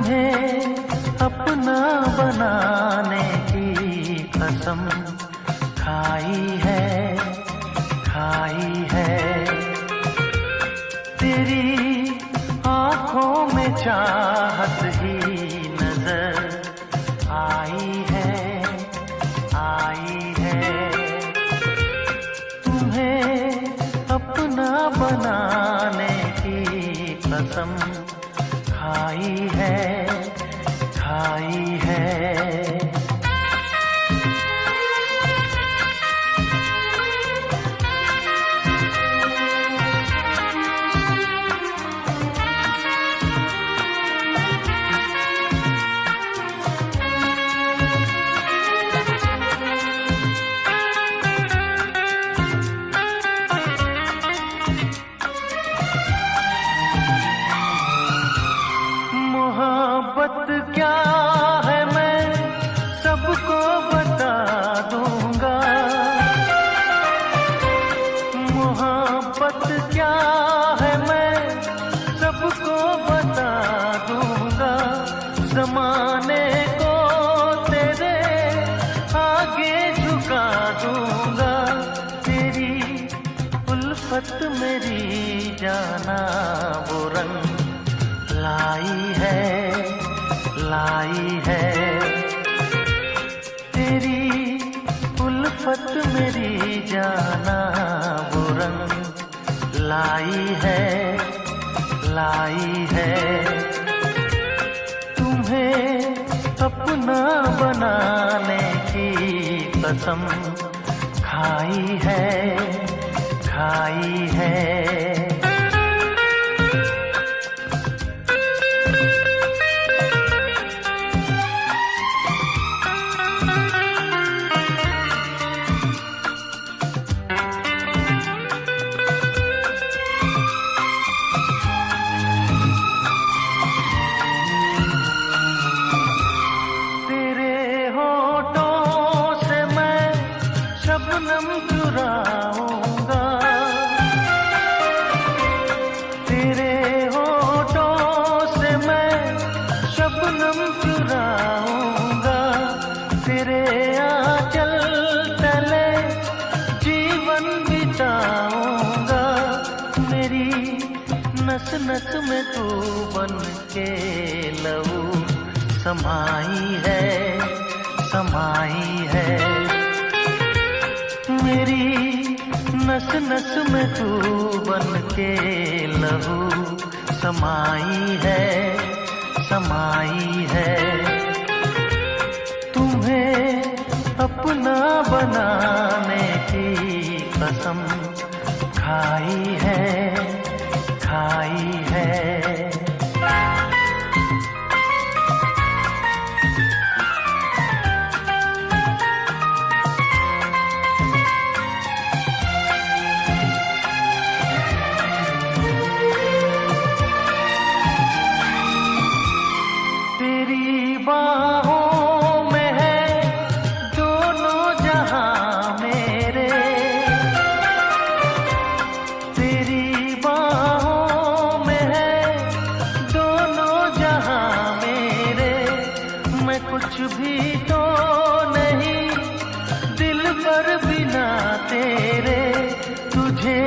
तुम्हें अपना बनाने की कसम खाई है तेरी आँखों में चाहत ही नजर आई है तुम्हें अपना बनाने की कसम खाई है मोहब्बत क्या है मैं सबको बता दूंगा। मोहब्बत क्या है मैं सबको बता दूंगा। ज़माने को तेरे आगे झुका दूंगा। तेरी उल्फत मेरी जाना वो रंग लाई है तेरी उल्फत मेरी जाना वो रंग लाई है तुम्हें अपना बनाने की कसम खाई है शबनम चुराऊंगा तेरे होठों से मैं शबनम चुराऊंगा। तेरे आंचल तले जीवन बिताऊंगा। मेरी नस नस में तू बन के लहू समाई है मेरी नस नस में तू बन के लहू समाई है तुम्हें अपना बनाने की कसम खाई है बाहों में है दोनों जहां मेरे। तेरी बाहों में है दोनों जहां मेरे। मैं कुछ भी तो नहीं दिल पर बिना तेरे। तुझे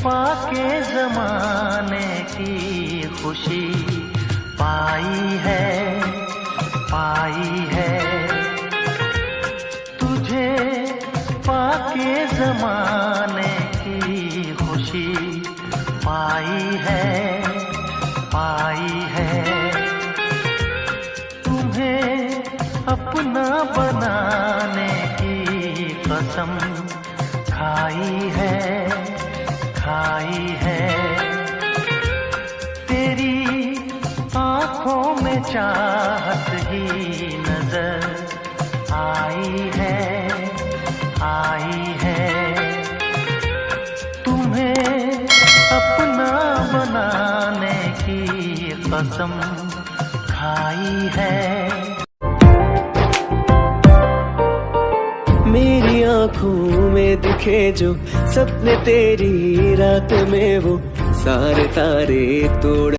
पाके ज़माने की खुशी पाई है तुझे पाके ज़माने की खुशी पाई है तुम्हें अपना बनाने की कसम खाई है तेरी आँखों में चाहत ही नजर आई है तुम्हें अपना बनाने की कसम खाई है। मेरी आँखों में दिखे जो सपने तेरी रात में वो सारे तारे तोड़